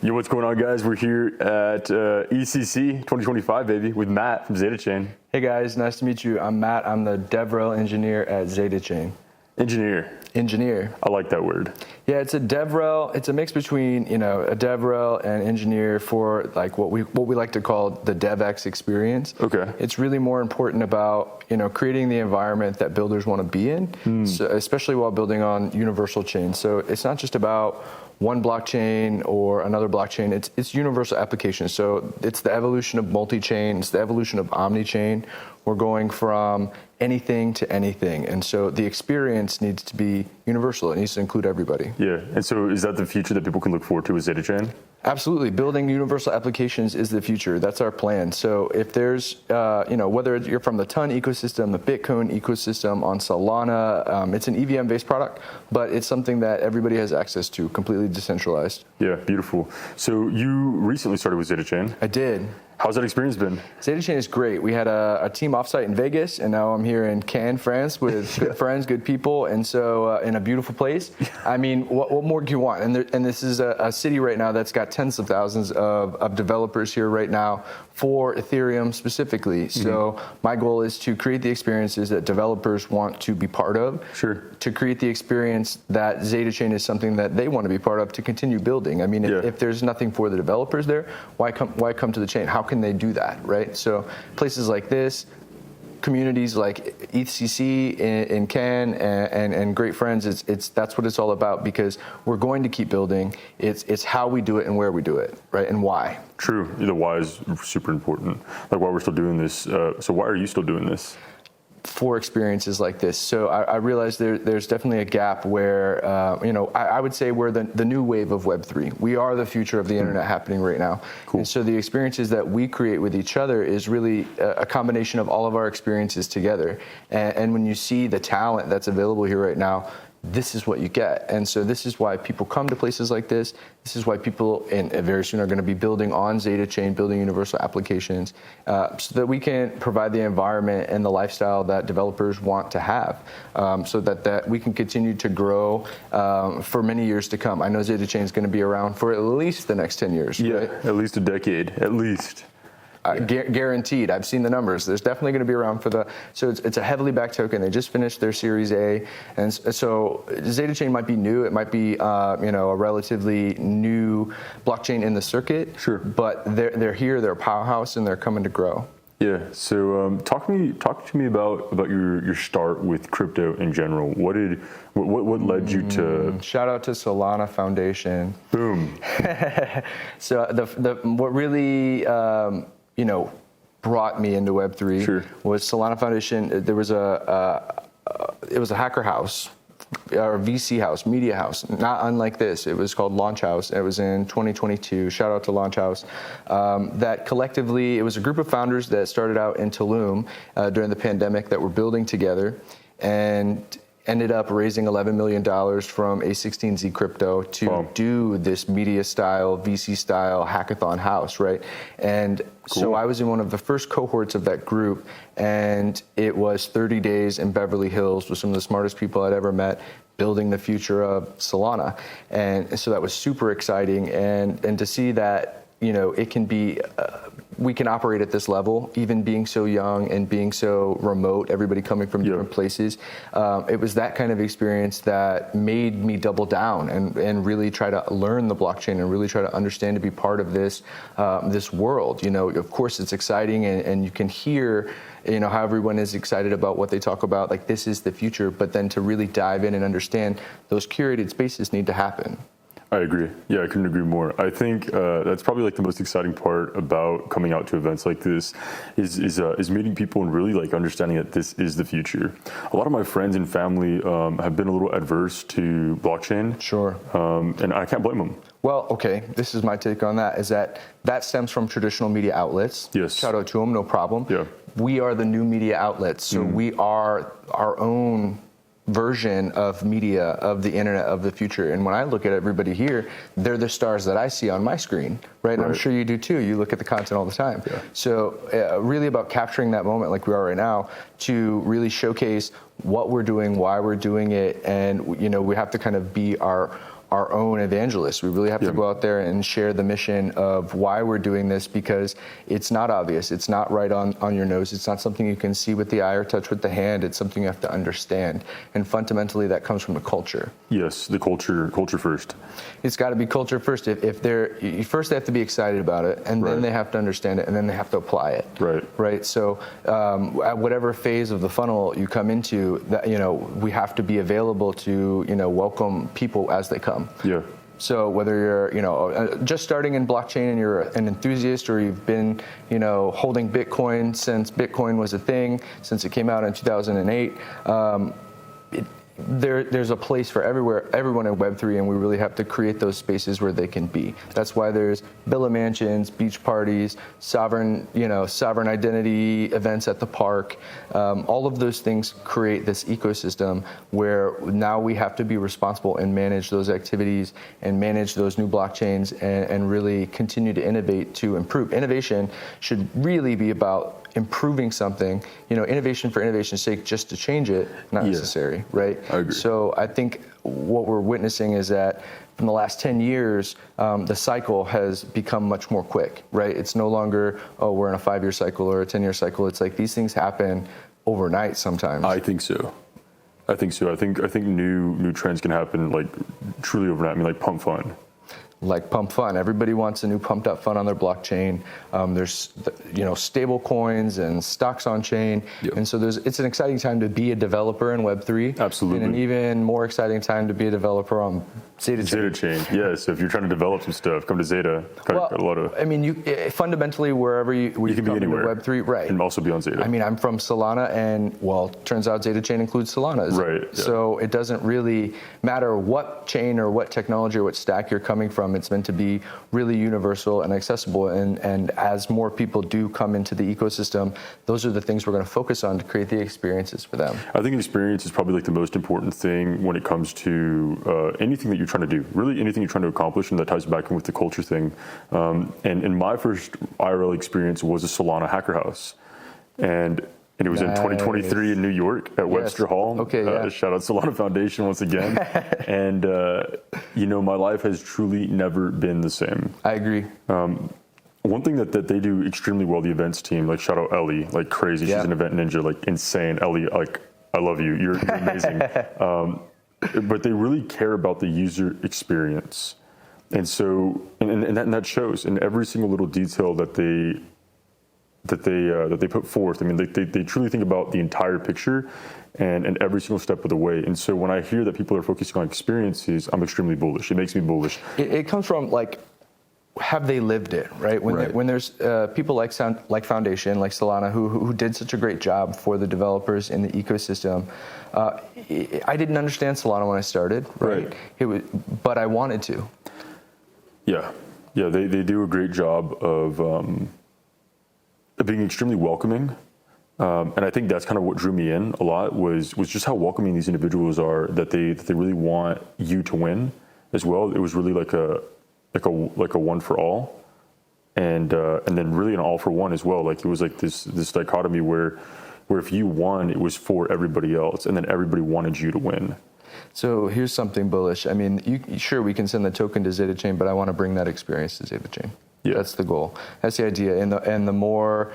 Yo, what's going on, guys? We're here at EthCC 2025, baby, with Matt from ZetaChain. Hey guys, nice to meet you. I'm Matt. I'm the DevRel engineer at ZetaChain. Engineer. I like that word. Yeah, it's a DevRel. It's a mix between a DevRel and engineer for like what we like to call the DevX experience. Okay. It's really more important about creating the environment that builders want to be in, so especially while building on universal chains. So it's not just about one blockchain or another blockchain. It's universal applications. So it's the evolution of multi-chain. It's the evolution of omni-chain. We're going from anything to anything. And so the experience needs to be universal. It needs to include everybody. Yeah. And so is that the future that people can look forward to with ZetaChain? Absolutely. Building universal applications is the future. That's our plan. So if there's, whether you're from the Ton ecosystem, the Bitcoin ecosystem, on Solana, it's an EVM-based product, but it's something that everybody has access to, completely decentralized. Yeah, beautiful. So you recently started with ZetaChain. I did. How's that experience been? ZetaChain is great. We had a team offsite in Vegas, and now I'm here in Cannes, France, with good friends, good people, and so in a beautiful place. I mean, what more do you want? And this is a city right now that's got tens of thousands of developers here right now for Ethereum specifically. So my goal is to create the experiences that developers want to be part of. Sure. To create the experience that ZetaChain is something that they want to be part of to continue building. I mean, if there's nothing for the developers there, why come to the chain? How can they do that, right? So places like this, communities like EthCC in Cannes and great friends, that's what it's all about, because we're going to keep building. It's how we do it and where we do it, right? And why. True. The why is super important. Like why we're still doing this. So why are you still doing this? For experiences like this. So I realized there's definitely a gap where, I would say we're the new wave of Web3. We are the future of the internet happening right now. Cool. And so the experiences that we create with each other is really a combination of all of our experiences together. And when you see the talent that's available here right now, this is what you get. And so this is why people come to places like this. This is why people very soon are going to be building on ZetaChain, building universal applications, so that we can provide the environment and the lifestyle that developers want to have, so that we can continue to grow for many years to come. I know ZetaChain is going to be around for at least the next 10 years. Yeah, right? At least a decade, at least. Guaranteed. I've seen the numbers. There's definitely going to be around for so it's a heavily backed token. They just finished their Series A, and so ZetaChain might be new. It might be a relatively new blockchain in the circuit. Sure. But they're here. They're a powerhouse, and they're coming to grow. Yeah. So talk to me about your start with crypto in general. What led you to? Shout out to Solana Foundation. Boom. So what really brought me into Web3 was Solana Foundation. There was it was a hacker house, or VC house, media house, not unlike this. It was called Launch House. It was in 2022. Shout out to Launch House. That collectively, it was a group of founders that started out in Tulum during the pandemic that were building together, and ended up raising $11 million from A16Z Crypto to do this media style, VC style hackathon house, right? And so I was in one of the first cohorts of that group, and it was 30 days in Beverly Hills with some of the smartest people I'd ever met, building the future of Solana. And so that was super exciting, and to see that, it can be, we can operate at this level, even being so young and being so remote, everybody coming from different places. It was that kind of experience that made me double down and really try to learn the blockchain and really try to understand, to be part of this world. Of course it's exciting, and you can hear how everyone is excited about what they talk about, like this is the future, but then to really dive in and understand those curated spaces need to happen. I agree. Yeah, I couldn't agree more. I think that's probably like the most exciting part about coming out to events like this is meeting people and really like understanding that this is the future. A lot of my friends and family have been a little adverse to blockchain. Sure. And I can't blame them. Well, okay, this is my take on that, is that stems from traditional media outlets. Yes. Shout out to them, no problem. Yeah. We are the new media outlets, so we are our own version of media, of the internet of the future. And when I look at everybody here, they're the stars that I see on my screen, right? And I'm sure you do too. You look at the content all the time. Yeah. So really about capturing that moment like we are right now to really showcase what we're doing, why we're doing it. And, you know, we have to kind of be our our own evangelists. We really have to go out there and share the mission of why we're doing this, because it's not obvious. It's not right on your nose. It's not something you can see with the eye or touch with the hand. It's something you have to understand. And fundamentally, that comes from the culture. Yes, the culture first. It's got to be culture first. If first they have to be excited about it, and then they have to understand it, and then they have to apply it. Right. So at whatever phase of the funnel you come into, that, we have to be available to welcome people as they come. Yeah. So whether you're, just starting in blockchain and you're an enthusiast, or you've been, holding Bitcoin since Bitcoin was a thing, since it came out in 2008, there's a place for everyone in Web3, and we really have to create those spaces where they can be. That's why there's villa mansions, beach parties, sovereign identity events at the park. All of those things create this ecosystem where now we have to be responsible and manage those activities and manage those new blockchains and really continue to innovate to improve. Innovation should really be about improving something, innovation for innovation's sake, just to change it, not necessary, right? I agree. So I think what we're witnessing is that in the last 10 years, the cycle has become much more quick, right? It's no longer, we're in a 5-year cycle or a 10-year cycle. It's like these things happen overnight sometimes. I think so. I think new trends can happen like truly overnight. I mean, like pump fun. Like pump fun. Everybody wants a new pumped up fun on their blockchain. There's stable coins and stocks on chain. Yep. And so it's an exciting time to be a developer in Web3. Absolutely. And an even more exciting time to be a developer on ZetaChain. ZetaChain, yeah. So if you're trying to develop some stuff, come to Zeta. I mean, fundamentally, wherever you can be anywhere. Web3, right? And also be on Zeta. I mean, I'm from Solana, and turns out ZetaChain includes Solana. Right. Yeah. So it doesn't really matter what chain or what technology or what stack you're coming from. It's meant to be really universal and accessible. And as more people do come into the ecosystem, those are the things we're going to focus on to create the experiences for them. I think experience is probably like the most important thing when it comes to anything that you're trying to do, really anything you're trying to accomplish, and that ties back in with the culture thing. And my first IRL experience was a Solana hacker house. And it was in 2023 in New York at Webster Hall. Okay, shout out Solana Foundation once again. And, my life has truly never been the same. I agree. One thing that they do extremely well, the events team, like shout out Ellie, like crazy. She's an event ninja, like insane. Ellie, like I love you. You're amazing. But they really care about the user experience. And so, and that shows in every single little detail that they put forth. I mean, they truly think about the entire picture and every single step of the way. And so when I hear that people are focusing on experiences, I'm extremely bullish. It makes me bullish. It comes from have they lived it, right? When there's people like Foundation, like Solana, who did such a great job for the developers in the ecosystem. I didn't understand Solana when I started, right? But I wanted to. Yeah, they do a great job of being extremely welcoming. And I think that's kind of what drew me in a lot was just how welcoming these individuals are, that they really want you to win as well. It was really like a one for all, and then really an all for one as well. Like it was like this dichotomy where if you won, it was for everybody else, and then everybody wanted you to win. So here's something bullish. I mean, sure, we can send the token to ZetaChain, but I want to bring that experience to ZetaChain. Yeah. That's the goal. That's the idea. And the more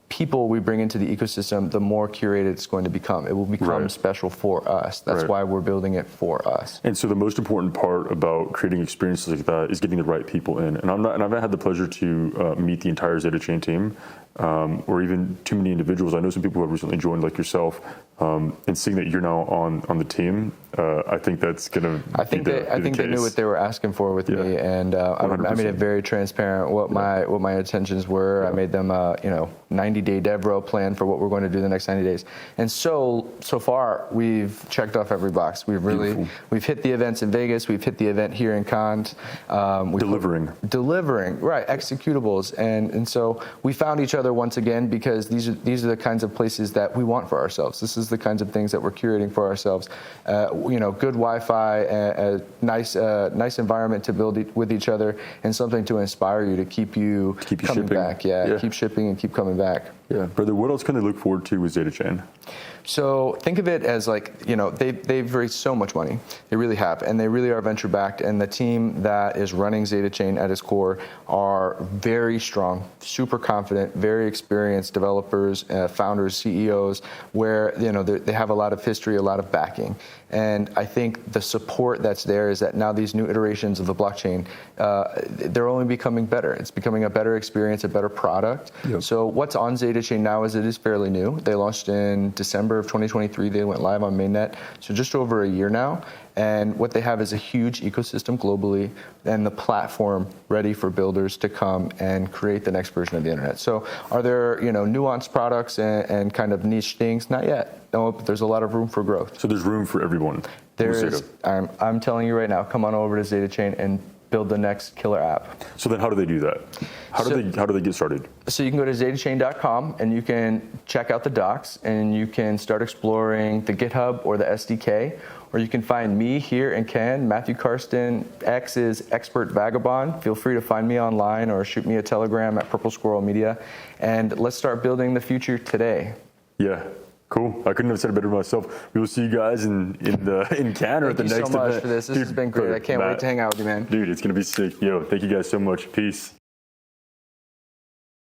people we bring into the ecosystem, the more curated it's going to become. It will become special for us. That's why we're building it for us. And so the most important part about creating experiences like that is getting the right people in. And I've had the pleasure to meet the entire ZetaChain team, or even too many individuals. I know some people who have recently joined, like yourself, and seeing that you're now on the team, I think that's gonna. I think they knew what they were asking for with me, and I made it very transparent what my intentions were. I made them 90-day dev row plan for what we're going to do the next 90 days. And so far we've checked off every box. We've hit the events in Vegas. We've hit the event here in Cannes. Delivering executables, and so we found each other once again, because these are the kinds of places that we want for ourselves. This is the kinds of things that we're curating for ourselves. Good Wi-Fi, a nice environment to build with each other, and something to inspire you to keep you coming back. Keep shipping and keep coming back. Yeah, brother. What else can they look forward to with ZetaChain? So think of it as like, they've raised so much money. They really have, and they really are venture backed. And the team that is running ZetaChain at its core are very strong, super confident, very experienced developers, founders, CEOs, where they have a lot of history, a lot of backing. And I think the support that's there is that now these new iterations of the blockchain, they're only becoming better. It's becoming a better experience, a better product. Yep. So what's on ZetaChain now is it is fairly new. They launched in December of 2023. They went live on mainnet, so just over a year now. And what they have is a huge ecosystem globally and the platform ready for builders to come and create the next version of the internet. So are there, nuanced products and kind of niche things? Not yet. No, but there's a lot of room for growth. So there's room for everyone. I'm telling you right now, come on over to ZetaChain and build the next killer app. So then how do they do that? How do they get started? So you can go to ZetaChain.com and you can check out the docs and you can start exploring the GitHub or the SDK, or you can find me here in Cannes, Matthew Karsten. X is Expert Vagabond. Feel free to find me online or shoot me a telegram at Purple Squirrel Media, and let's start building the future today. Yeah. Cool. I couldn't have said it better myself. We will see you guys in Cannes or at the next event. Thank you so much for this. This has been great. I can't wait to hang out with you, man. Dude, it's going to be sick. Yo, thank you guys so much. Peace.